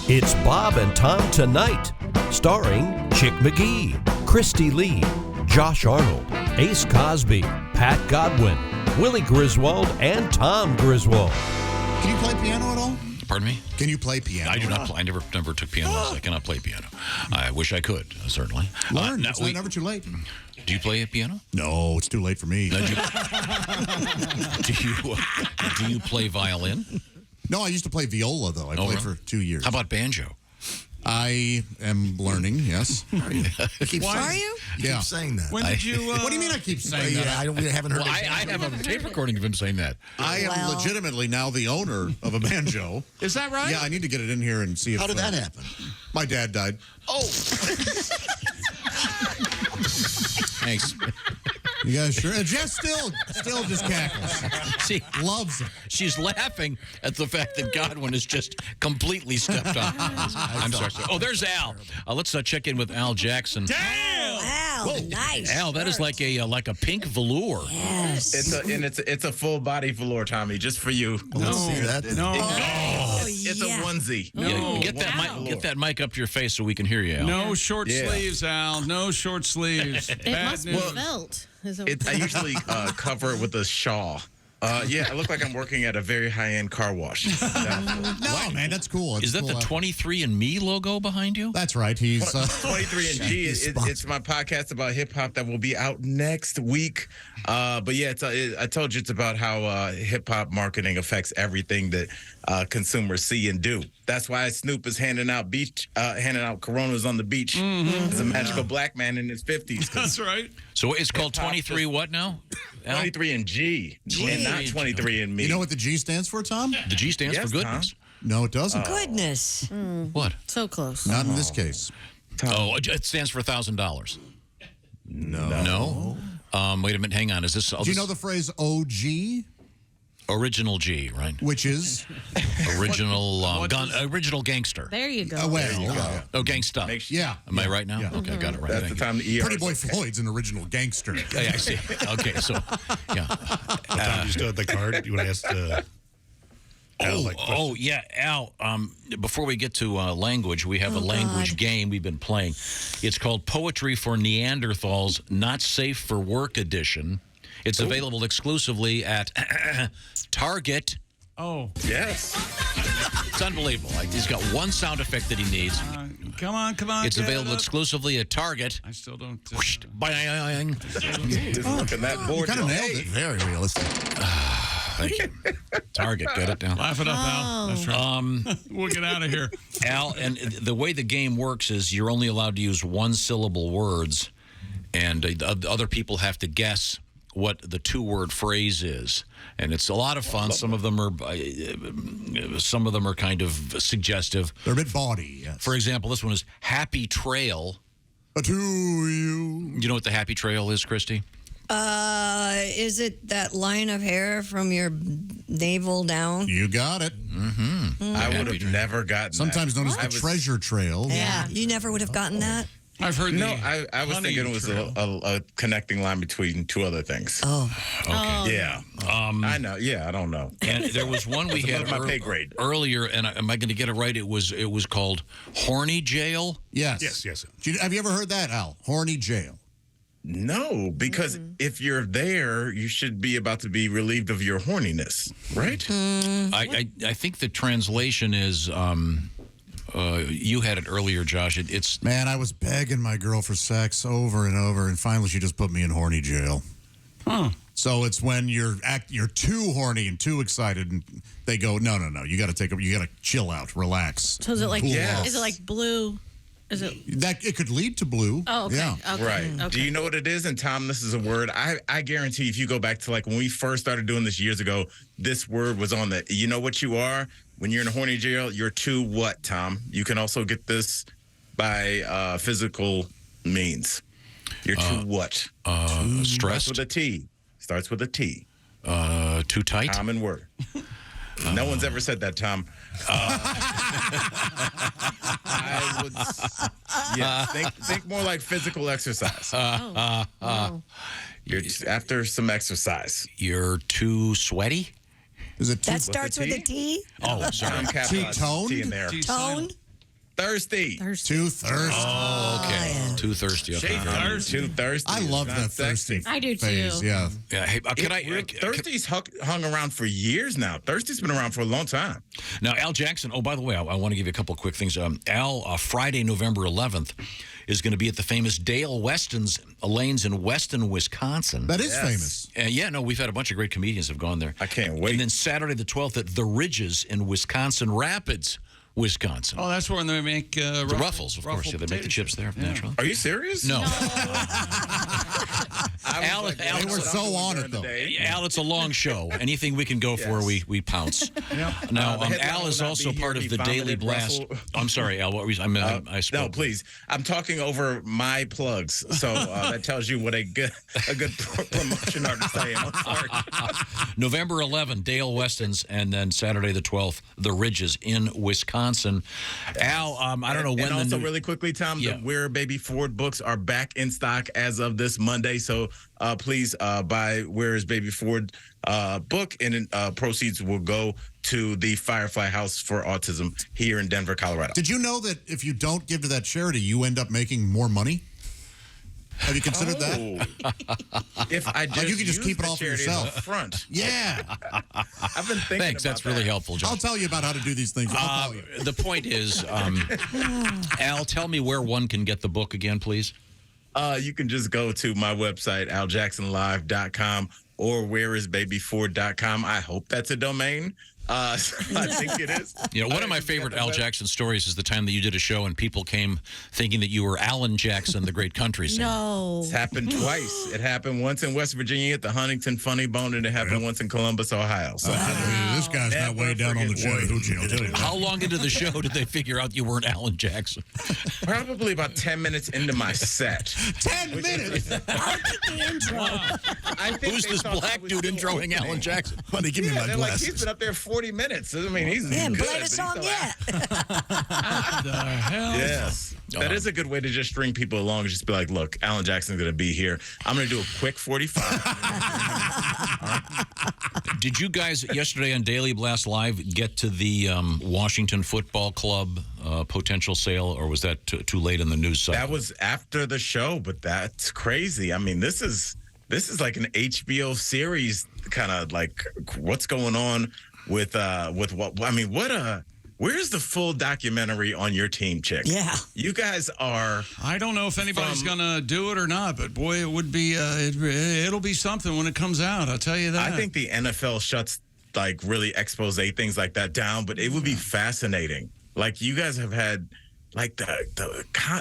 It's Bob and Tom Tonight, starring Chick McGee, Christy Lee, Josh Arnold, Ace Cosby, Pat Godwin, Willie Griswold, and Tom Griswold. Can you play piano at all? Pardon me? Can you play piano? I do not play. I never took piano. I cannot play piano. I wish I could, certainly. Learn. It's never too late. Do you play a piano? No, it's too late for me. Do you play violin? No, I used to play viola, though. I played for 2 years. How about banjo? I am learning, yes. Are you? Yeah. You keep saying that. When did you... What do you mean I keep saying that? Yeah, we haven't heard I have a tape recording of him saying that. I am legitimately now the owner of a banjo. Is that right? Yeah, I need to get it in here and see if... How did that happen? My dad died. Oh! Thanks. You guys sure? Jess still just cackles. She loves it. She's laughing at the fact that Godwin has just completely stepped on. I'm sorry. Oh, there's Al. Let's check in with Al Jackson. Damn! Al, nice. Al, that is like a pink velour. Yes. It's a full body velour, Tommy, just for you. Let's see that. No. It's a onesie. No. Yeah, get that mic up to your face so we can hear you, Al. No short sleeves, Al. No short sleeves. It Bad must be news. felt. I usually cover it with a shawl. Yeah, I look like I'm working at a very high-end car wash. No, man, that's cool. Is that the 23andMe logo behind you? That's right. He's 23andG. It's my podcast about hip-hop that will be out next week. But yeah, I told you it's about how hip-hop marketing affects everything that consumers see and do. That's why Snoop is handing out Coronas on the beach as a magical black man in his 50s. That's right. So it's called 23 what now? 23andG, and not 23andMe. You know what the G stands for, Tom? The G stands for goodness. No, it doesn't. Goodness. What? So close. Not in this case. Oh, it stands for $1,000. No. Wait a minute. Hang on. Is this? Do you know the phrase OG? Original G, right? Which is? Original gangster. There you go. Oh, gangsta. Yeah. Am I right now? Yeah. Okay, got it right. That's the time the ER. Pretty Boy Floyd's an original gangster. Yeah, I see. Okay, so, yeah. Tom, you still have the card? You want to ask Al? Yeah, Al, before we get to language, we have a language game we've been playing. It's called Poetry for Neanderthals, Not Safe for Work Edition. It's available exclusively at Target. Oh. Yes. It's unbelievable. He's got one sound effect that he needs. Come on. It's available exclusively at Target. I still don't... Bang. Just look at that board. You kind of nailed it. Very realistic. Thank you. Target, get it down. Laugh it up, Al. That's right. We'll get out of here. Al, and the way the game works is you're only allowed to use one-syllable words, and other people have to guess what the two-word phrase is, and it's a lot of fun. Some of them are kind of suggestive. They're a bit bawdy. Yes. For example, this one is Happy Trail. To you. You know what the Happy Trail is, Christy? Is it that line of hair from your navel down? You got it. I would have never gotten Sometimes known as the treasure trail. Yeah, you never would have gotten that? I've heard I was thinking it was a connecting line between two other things. Oh. Okay. Yeah. I know. Yeah, I don't know. And there was one we had my pay grade. earlier, and am I going to get it right? It was called Horny Jail. Yes. Have you ever heard that, Al? Horny jail. No, because if you're there, you should be about to be relieved of your horniness, right? I think the translation is... you had it earlier, Josh. It's Man, I was begging my girl for sex over and over, and finally she just put me in horny jail. Huh. So it's when you're too horny and too excited, and they go, no, you got to chill out, relax. So is it like Cool off. is it like blue? Is it that it could lead to blue? Oh, okay. Yeah. Okay. Right. Okay. Do you know what it is? And Tom, this is a word. I guarantee if you go back to like when we first started doing this years ago, this word was on the, you know what you are? When you're in a horny jail, you're too what, Tom? You can also get this by physical means. You're too what? stressed. Starts with a T. Starts with a T. Too tight. Common word. No one's ever said that, Tom. I would, think more like physical exercise. You're after some exercise. You're too sweaty. Is it That starts with a T? Oh, sorry. T-tone? T in there. Tone? Thirsty. Too thirsty. Oh, okay. Too thirsty. Okay. Too thirsty. I love It's that not thirsty sexy. I do phase. too. Yeah. Yeah. Hey, Thirsty's hung around for years now. Thirsty's been around for a long time. Now, Al Jackson. Oh, by the way, I want to give you a couple of quick things. Al, Friday, November 11th, is going to be at the famous Dale Weston's Lanes in Weston, Wisconsin. That is famous. Yeah, no, we've had a bunch of great comedians have gone there. I can't wait. And then Saturday the 12th at the Ridges in Wisconsin Rapids, Wisconsin. Oh, that's where they make the Ruffles, of course. Yeah, they make the chips there, naturally. Are you serious? No. Al, They were so on it, though. Al, it's a long show. Anything we can go for, we pounce. Now, the headline Al is will not also be part here, of the be Daily vomited, Blast. Russell. I'm sorry, Al. What were you, I spoke. No, please. I'm talking over my plugs, so that tells you what a good promotion artist I am. I'm sorry. November 11th, Dale Weston's, and then Saturday the 12th, the Ridges in Wisconsin. Al, I don't know when. And also, the really quickly, Tom, the Where Baby Ford books are back in stock as of this Monday. So please buy Where is Baby Ford book, and proceeds will go to the Firefly House for Autism here in Denver, Colorado. Did you know that if you don't give to that charity, you end up making more money? Have you considered that? If I just you can just keep it all for yourself. Front. Yeah. I've been thinking. Thanks, that's really helpful, John. I'll tell you about how to do these things. I'll tell you. The point is, Al, tell me where one can get the book again, please. You can just go to my website, aljacksonlive.com or whereisbabyford.com. I hope that's a domain. I think it is. You know, one of my favorite Al Jackson stories is the time that you did a show and people came thinking that you were Alan Jackson, the great country singer. No. It's happened twice. It happened once in West Virginia at the Huntington Funny Bone, and it happened once in Columbus, Ohio. So This guy's not way down on the Chattahoochee, I'll tell you that. How long into the show did they figure out you weren't Alan Jackson? probably about 10 minutes into my set. 10 minutes? I'll get the intro. I think Who's they this thought I black was dude still introing opening. Alan Jackson? Honey, give me my They're like, he's glasses. been up there 40 minutes. I mean, he's Yeah, good. played but a he's song still yet. The hell? Yes. That is a good way to just string people along. Just be like, look, Alan Jackson's going to be here. I'm going to do a quick 45. Did you guys yesterday on Daily Blast Live get to the Washington Football Club potential sale, or was that too late in the news cycle? That was after the show, but that's crazy. I mean, this is like an HBO series, kind of like what's going on with what? I mean, where's the full documentary on your team, Chick? Yeah. You guys are. I don't know if anybody's going to do it or not, but boy, it would be. It'll be something when it comes out. I'll tell you that. I think the NFL shuts like really expose things like that down, but it would be fascinating. Like you guys have had. Like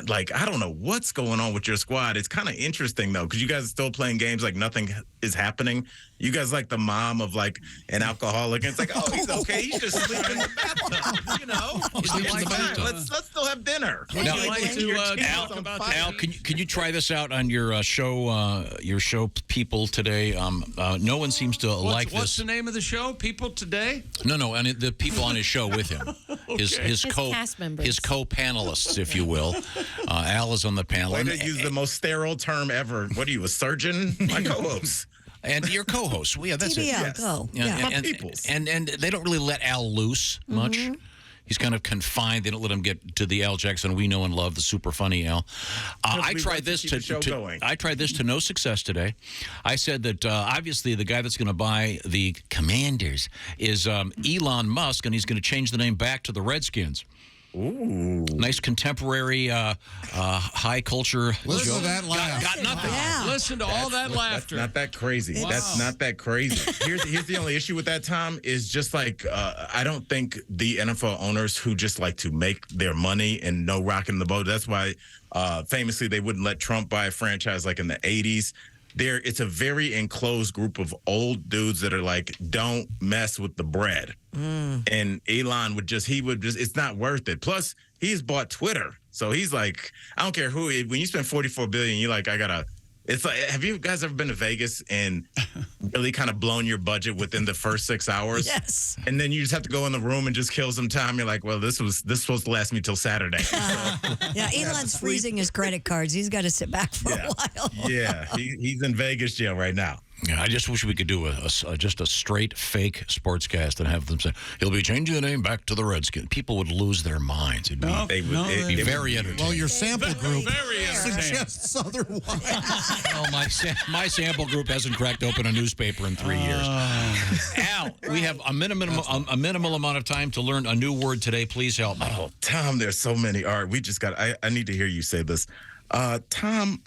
like I don't know what's going on with your squad. It's kind of interesting though, because you guys are still playing games like nothing is happening. You guys like the mom of like an alcoholic, and it's like, oh, he's okay. He's just sleeping in the bathtub. You know, He's sleeping in the bathtub. Let's still have dinner. Now, Al, can you try this out on your show people today? No one seems to like this. What's the name of the show? People Today? No, and the people on his show with him, his cast members. his co-panelists, if you will. Al is on the panel. Way to use the most sterile term ever. What are you, a surgeon? My co-host. And your co-host. Well, yeah, that's it. TBL, go. Yeah. And they don't really let Al loose much. He's kind of confined. They don't let him get to the Al Jackson we know and love, the super funny Al. I tried this I tried this to no success today. I said that obviously the guy that's going to buy the Commanders is Elon Musk, and he's going to change the name back to the Redskins. Ooh. Nice contemporary high culture. Listen joke. to that laugh. Got nothing. Yeah. Listen to all that laughter. That's not that crazy. Wow. That's not that crazy. Here's the only issue with that, Tom, is just like I don't think the NFL owners who just like to make their money and no rocking the boat. That's why famously they wouldn't let Trump buy a franchise like in the 80s. It's a very enclosed group of old dudes that are like, don't mess with the bread. And Elon it's not worth it. Plus, he's bought Twitter. So he's like, I don't care who, when you spend $44 billion, you're like, it's like, have you guys ever been to Vegas and really kind of blown your budget within the first 6 hours? Yes. And then you just have to go in the room and just kill some time. You're like, well, this was supposed to last me till Saturday. Yeah, Elon's freezing his credit cards. He's got to sit back for a while. Yeah, he's in Vegas jail right now. Yeah, I just wish we could do just a straight fake sportscast and have them say, he'll be changing the name back to the Redskins. People would lose their minds. It'd be, it'd be very entertaining. Well, your sample group very suggests otherwise. Oh, my sample group hasn't cracked open a newspaper in 3 years. Al, we have a minimal amount of time to learn a new word today. Please help me. Oh, Tom, there's so many. All right, we just got. I need to hear you say this. Tom,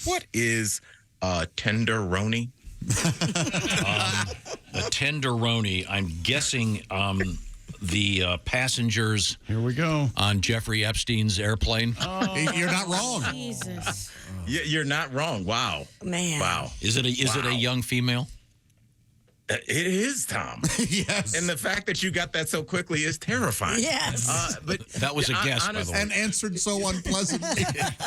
what is tenderoni? A tenderoni. I'm guessing the passengers. Here we go. On Jeffrey Epstein's airplane. You're not wrong. Jesus. You're not wrong. Wow. Man. Wow. Is it a young female? It is, Tom. Yes. And the fact that you got that so quickly is terrifying. Yes. But That was a guess, by the way. And answered so unpleasantly.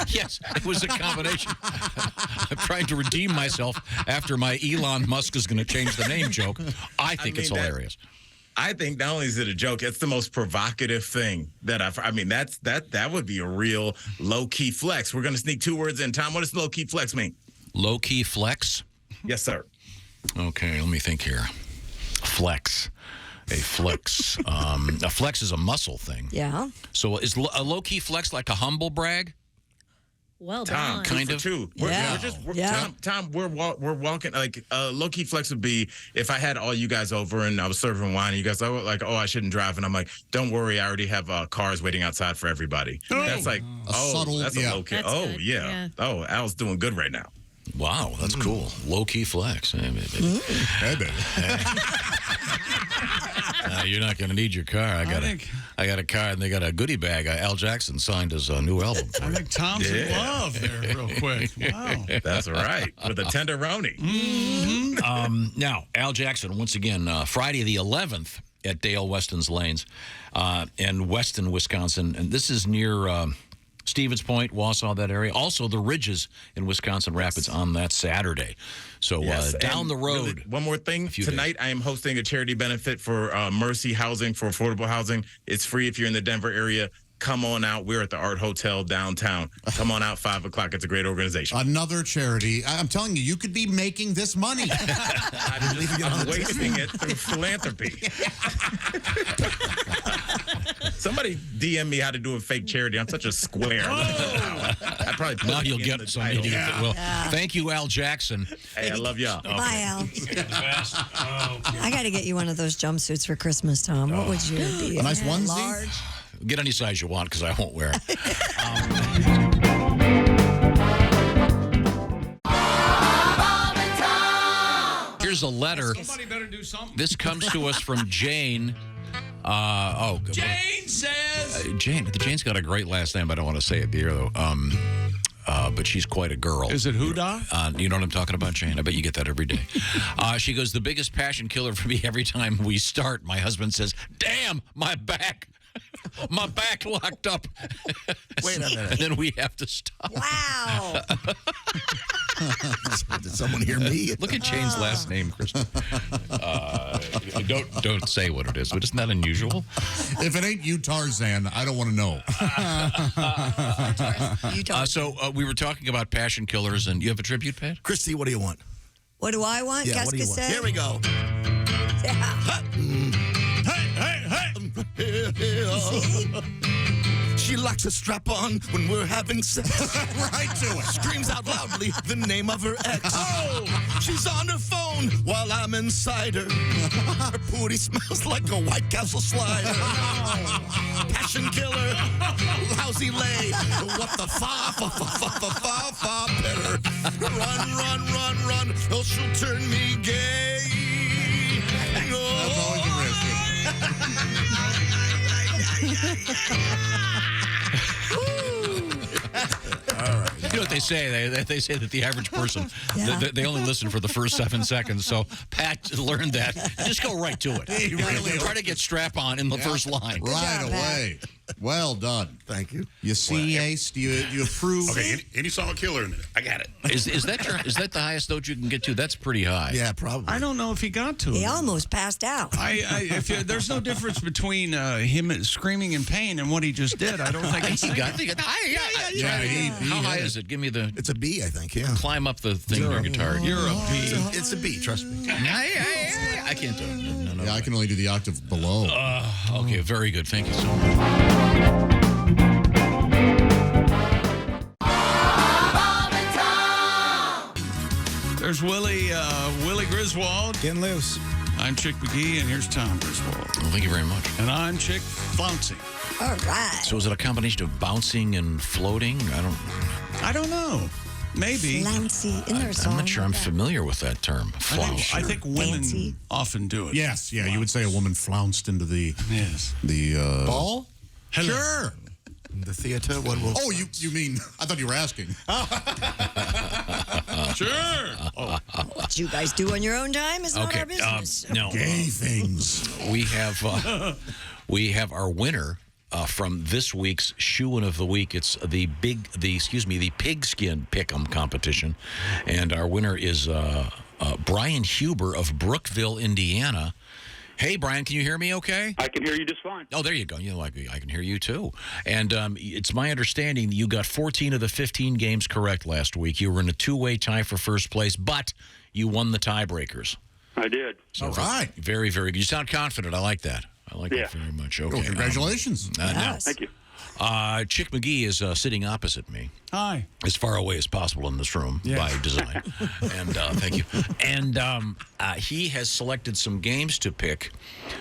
Yes, it was a combination. I'm trying to redeem myself after my Elon Musk is going to change the name joke. I think it's hilarious. I think not only is it a joke, it's the most provocative thing that that would be a real low-key flex. We're going to sneak 2 words in. Tom, what does low-key flex mean? Low-key flex? Yes, sir. Okay, let me think here. Flex. A flex. A flex is a muscle thing. Yeah. So is a low-key flex like a humble brag? Well Tom, done. kind of. 2 for 2. Tom, we're walking like low key flex would be if I had all you guys over and I was serving wine and you guys are like, oh, I shouldn't drive, and I'm like, don't worry, I already have cars waiting outside for everybody. That's like that's a low key. That's Oh good, yeah. yeah. Oh, Al's doing good right now. Wow, that's cool. Low-key flex. Hey, baby. Hey, baby. You're not going to need your car. I got a car, and they got a goodie bag. Al Jackson signed his new album. I think Tom's in love there real quick. Wow. That's right. With a tenderoni. Now, Al Jackson, once again, Friday the 11th at Dale Weston's Lanes in Weston, Wisconsin. And this is near Stevens Point, Wausau, that area. Also, the Ridges in Wisconsin Rapids on that Saturday. So down the road. Really, one more thing. Tonight, days. I am hosting a charity benefit for Mercy Housing for affordable housing. It's free if you're in the Denver area. Come on out. We're at the Art Hotel downtown. Come on out, 5 o'clock. It's a great organization. Another charity. I'm telling you, you could be making this money. I'm wasting it through philanthropy. Somebody DM me how to do a fake charity. I'm such a square. I probably put Now it you'll in get the some title. idiot that will. Thank you, Al Jackson. Hey, I love y'all. Bye, Al. Oh, I got to get you one of those jumpsuits for Christmas, Tom. What would you be? A nice onesie? Large? Get any size you want because I won't wear it. Here's a letter. somebody better do something. This comes to us from Jane. Jane says. Jane's got a great last name. I don't want to say it here, though. But she's quite a girl. Is it Huda? You know what I'm talking about, Jane? I bet you get that every day. She goes, the biggest passion killer for me every time we start. My husband says, damn, my back. My back locked up. Wait a minute. And then we have to stop. Wow. Did someone hear me? Look at Jane's last name, Kristen. Don't say what it is, but isn't that unusual? If it ain't you, Tarzan, I don't want to know. You don't. So we were talking about passion killers, and you have a tribute, Pat? Christy, what do you want? What do I want? Yeah, what do you want? Here we go. Yeah. She likes a strap on when we're having sex. Right to it. Screams out loudly the name of her ex. Oh! She's on her phone while I'm inside her. Her booty smells like a White Castle slider. Passion killer, lousy lay. What the fa better. Run, or she'll turn me gay. That's always a risk. You know what they say? They say that the average person, they only listen for the first 7 seconds. So Pat learned that. Just go right to it. He really Try to get strap on in the first line. Right job, away. Well done. Thank you. You see, Ace, do you approve? Okay, any song with killer in it. I got it. Is that the highest note you can get to? That's pretty high. Yeah, probably. I don't know if he got to it. He almost passed out. There's no difference between him screaming in pain and what he just did. I don't think I think he got How high is it? Give me the. It's a B, I think. Yeah. Climb up the thing on your guitar. You're a B. It's a B. Trust me. I can't do it. No, Yeah, I can only do the octave below. Okay, very good. Thank you so much. There's Willie Griswold. Getting loose. I'm Chick McGee, and here's Tom Griswold. Well, thank you very much. And I'm Chick Flouncey. All right. So is it a combination of bouncing and floating? I don't know. Maybe. Flouncy. Isn't there a song I'm not sure I'm like that? familiar with that term. Flounce. I think women Fancy. often do it. Yes, yeah, you would say a woman flounced into the Yes. Ball? Hello. Sure. The theater. One will. Oh, you mean? I thought you were asking. Sure. What you guys do on your own time is not Okay. our business. No. Gay things. We have our winner from this week's Shoe-In of the Week. It's the Pigskin Pick'em competition, and our winner is Bryon Huber of Brookville, Indiana. Hey, Bryon, can you hear me okay? I can hear you just fine. Oh, there you go. You know, I can hear you, too. And it's my understanding that you got 14 of the 15 games correct last week. You were in a two-way tie for first place, but you won the tiebreakers. I did. So All right. Very, very good. You sound confident. I like that. I like that very much. Okay. Well, congratulations. Yes. Thank you. Chick McGee is sitting opposite me. Hi. As far away as possible in this room by design. And thank you. And he has selected some games to pick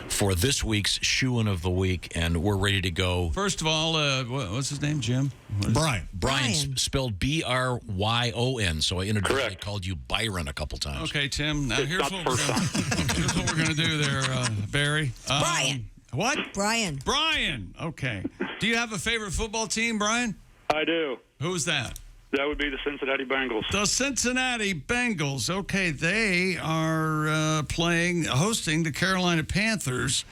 for this week's Shoe-In of the Week, and we're ready to go. First of all, what's his name, Jim? Brian. Bryon, spelled Bryon, so I inadvertently Correct. called you Byron a couple times. Okay, Tim. Now It's here's not what, the first here's what we're going to do there, Barry. Brian. What? Brian. Brian. Okay. Do you have a favorite football team, Brian? I do. Who's that? That would be the Cincinnati Bengals. The Cincinnati Bengals. Okay, they are hosting the Carolina Panthers,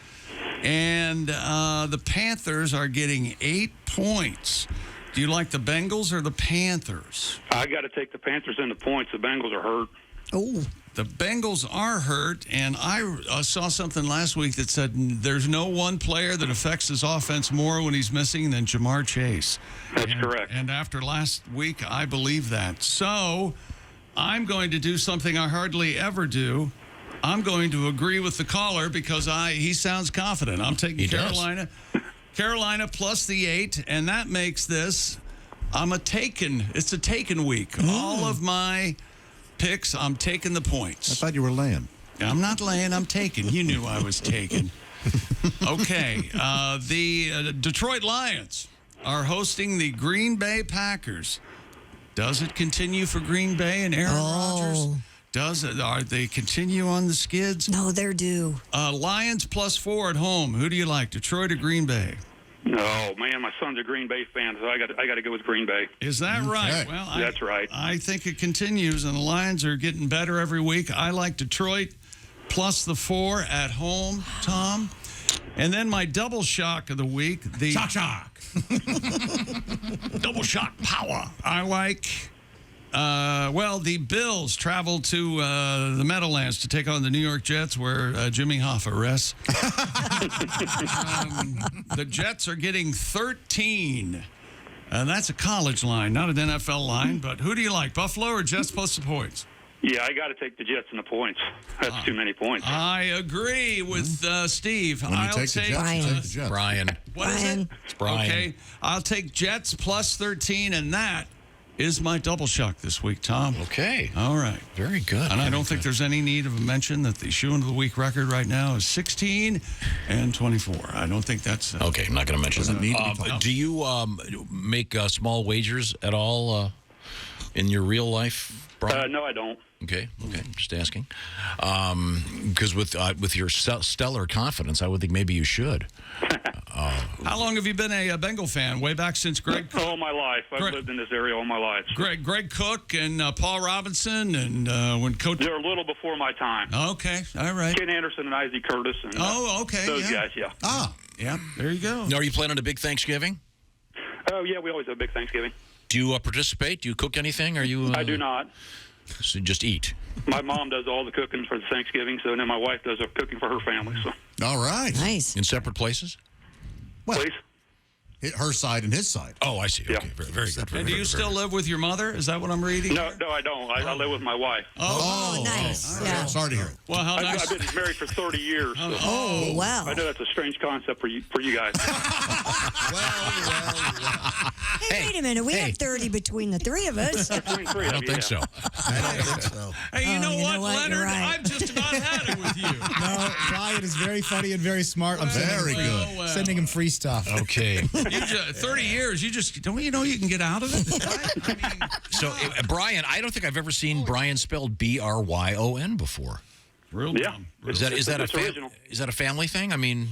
and the Panthers are getting 8 points. Do you like the Bengals or the Panthers? I got to take the Panthers in the points. The Bengals are hurt. Oh. The Bengals are hurt, and I saw something last week that said there's no one player that affects his offense more when he's missing than Jamar Chase. That's correct. And after last week, I believe that. So I'm going to do something I hardly ever do. I'm going to agree with the caller because he sounds confident. I'm taking Carolina. Carolina plus the 8, and that makes this it's a taken week. All of my picks, I'm taking the points. I thought you were laying. I'm not laying, I'm taking. You knew I was taking. Okay, the Detroit Lions are hosting the Green Bay Packers. Does it continue for Green Bay and Aaron Rodgers? Are they continue on the skids? No, they're due. Lions plus 4 at home. Who do you like, Detroit or Green Bay? No, man, my son's a Green Bay fan, so I got to go with Green Bay. Is that right? Well, That's right. I think it continues, and the Lions are getting better every week. I like Detroit plus the 4 at home, Tom. And then my double shock of the week. The Shock. double shock power. I like... the Bills travel to the Meadowlands to take on the New York Jets, where Jimmy Hoffa rests. The Jets are getting 13. And that's a college line, not an NFL line. But who do you like, Buffalo or Jets plus the points? Yeah, I got to take the Jets in the points. That's too many points. I agree with Steve. When you I'll take the Jets, you take the Jets. Bryon. What is it? It's Bryon. Okay, I'll take Jets plus 13, and that is my double shock this week, Tom. Okay. All right. Very good. And I don't think there's any need of a mention that the Shoe-In of the Week record right now is 16 and 24. I don't think that's... Okay, I'm not going to mention Doesn't need to be that. Do you make small wagers at all in your real life, Bryon? No, I don't. Okay, just asking. Because with your stellar confidence, I would think maybe you should. How long have you been a Bengal fan? Way back since Greg... All my life. I've lived in this area all my life. Greg Cook and Paul Robinson, and when Coach... They're a little before my time. Okay, all right. Ken Anderson and Isaac Curtis. And, okay, those guys, yeah. Yeah, there you go. Now, are you planning a big Thanksgiving? Oh, yeah, we always have a big Thanksgiving. Do you participate? Do you cook anything? Are you? I do not. So just eat. My mom does all the cooking for the Thanksgiving, so then my wife does the cooking for her family. So. All right. Nice. In separate places? Well, Please? her side and his side. Oh, I see. Yeah. Okay, very good. And do you still live with your mother? Is that what I'm reading? No, I don't. I live with my wife. Oh, nice. Yeah. Sorry to hear it. Well, how nice. I've been married for 30 years. So Oh, wow. I know that's a strange concept for you guys. Hey, wait a minute. We have 30 between the three of us. Between three I of don't you, think so. I don't think so. Hey, you know what, You're Leonard? right. I've just about had it with you. No, Bryon is very funny and very smart. I'm Very good. Well. sending him free stuff. Okay. You 30 years, you just, don't you know you can get out of it? Right? I mean, So, Bryon, I don't think I've ever seen Bryon spelled Bryon before. real Yeah. dumb. Is that It's original. is that a family thing? I mean,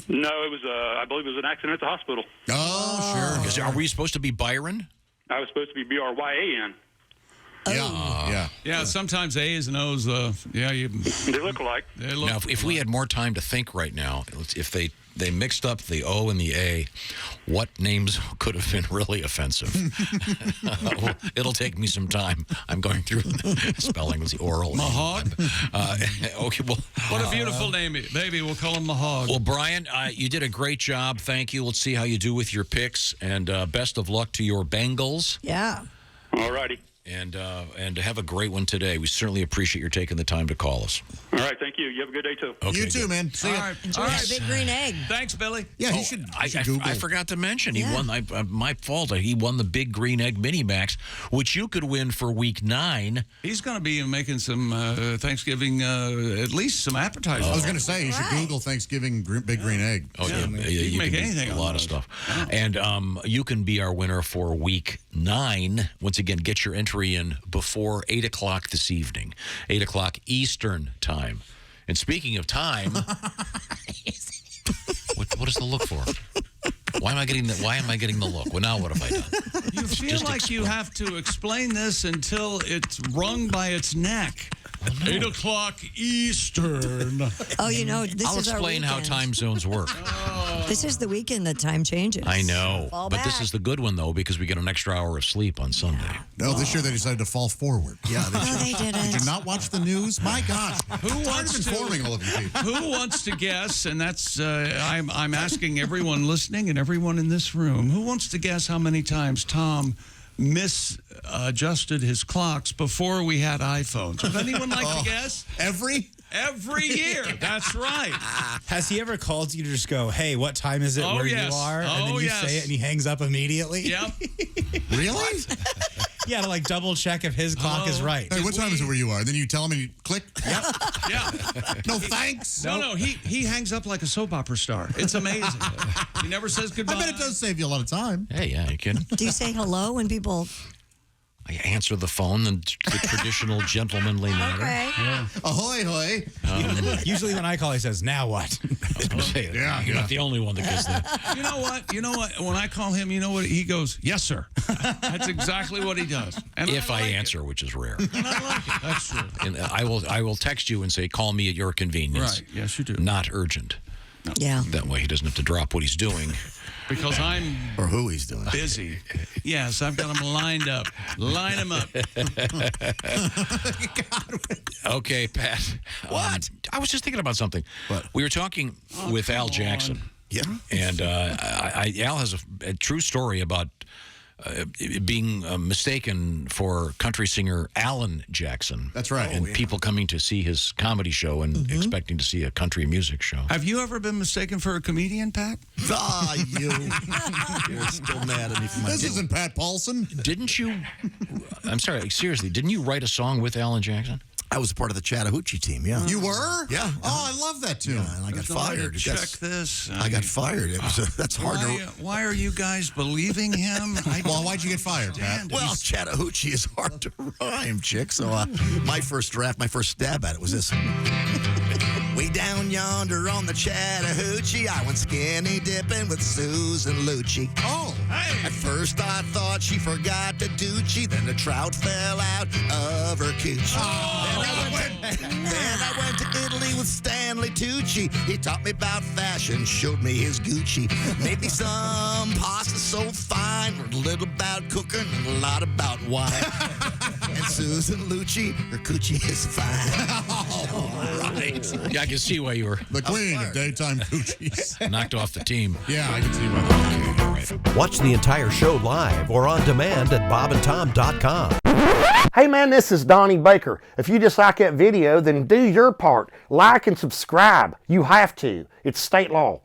No, it was. I believe it was an accident at the hospital. Oh, sure. are we supposed to be Byron? I was supposed to be Bryan. Yeah. Yeah, sometimes A's and O's, They look alike. they look. Now, if we had more time to think right now, if they mixed up the O and the A, what names could have been really offensive? It'll take me some time. I'm going through the spelling with the oral. Mahog? Okay, well, What a beautiful name, baby. We'll call him Mahog. well, Bryon, you did a great job. Thank you. Let's see how you do with your picks, and best of luck to your Bengals. Yeah. All righty. And have a great one today. We certainly appreciate your taking the time to call us. All right. Thank you. You have a good day, too. Okay, You too, good. man. See All ya. right. Enjoy All that right. big green egg. Thanks, Billy. Yeah, Oh, he should I Google. forgot to mention he Yeah. won. My fault. He won the Big Green Egg Mini Max, which you could win for Week 9. He's going to be making some Thanksgiving, at least some appetizers. I was going to say, you should Right. Google Thanksgiving Big Green Egg. Oh yeah, you can make do anything a on lot of those. stuff, and you can be our winner for Week 9. Once again, get your entry in before 8 o'clock this evening, 8 o'clock Eastern time. And speaking of time, what is the look for? Why am I getting the look? Well, now what have I done? You feel Just like you explain. have to explain this until it's wrung by its neck. 8 o'clock Eastern. Oh, you know, this I'll is our explain how weekend. time zones work. This is the weekend that time changes. I know, Fall but this back. is the good one though because we get an extra hour of sleep on Sunday. No, this year they decided to fall forward. Yeah, they Oh, they Did didn't. you not watch the news? My God. Who wants to? Informing all of you people. Who wants to guess? And that's I'm asking everyone listening and everyone in this room. Who wants to guess how many times Tom misadjusted his clocks before we had iPhones? Would anyone like to guess? Every year. That's right. Has he ever called you to just go, hey, what time is it Oh, where yes. you are? And Oh, then you yes. say it and he hangs up immediately? Yep. Really? Yeah, to like double check if his clock is right. Hey, what time is it where you are? And then you tell him and you click. Yep. Yeah. No thanks. No, he hangs up like a soap opera star. It's amazing. He never says goodbye. I bet it does save you a lot of time. Hey, yeah, you kidding? Do you say hello when people... I answer the phone in the traditional gentlemanly manner. Okay. Ahoy, hoy. Usually when I call, he says, now what? I was gonna say, Yeah, you're yeah. not the only one that gets that. You know what? When I call him, you know what? He goes, yes, sir. That's exactly what he does. And If I like answer, which is rare. it. And I like it. That's true. And I will text you and say, call me at your convenience. Right. Yes, you do. Not urgent. Yeah. That way he doesn't have to drop what he's doing. Because I'm Or who he's doing. busy. Yes, I've got them lined up. Line them up. Okay, Pat. What? I was just thinking about something. What? We were talking with Al Jackson. Yeah. And Al has a true story about being mistaken for country singer Alan Jackson. That's right. And people coming to see his comedy show and expecting to see a country music show. Have you ever been mistaken for a comedian, Pat? Ah, you. You're still mad at me for my This isn't Pat Paulson. Didn't you? I'm sorry, seriously. Didn't you write a song with Alan Jackson? I was part of the Chattahoochee team, yeah. You were? Yeah. Oh, I love that tune. Yeah, and I got fired. Check That's- this. I got fired. It was that's hard to. Why are you guys believing him? Well, why'd you get fired, Pat? Well, Chattahoochee is hard to rhyme, chick. So my first stab at it was this. Way down yonder on the Chattahoochee, I went skinny dipping with Susan Lucci. Oh, hey. At first I thought she forgot the doochie, then the trout fell out of her coochie. Then I went to Italy with Stanley Tucci. He taught me about fashion, showed me his Gucci. Made me some pasta so fine, a little about cooking and a lot about wine. And Susan Lucci, her coochie is fine. All right. Yeah, I can see why you were The queen of daytime coochies. knocked off the team. Yeah, I can see why that. Right. Watch the entire show live or on demand at bobandtom.com. Hey man, this is Donnie Baker. If you just like that video, then do your part. Like and subscribe. You have to. It's state law.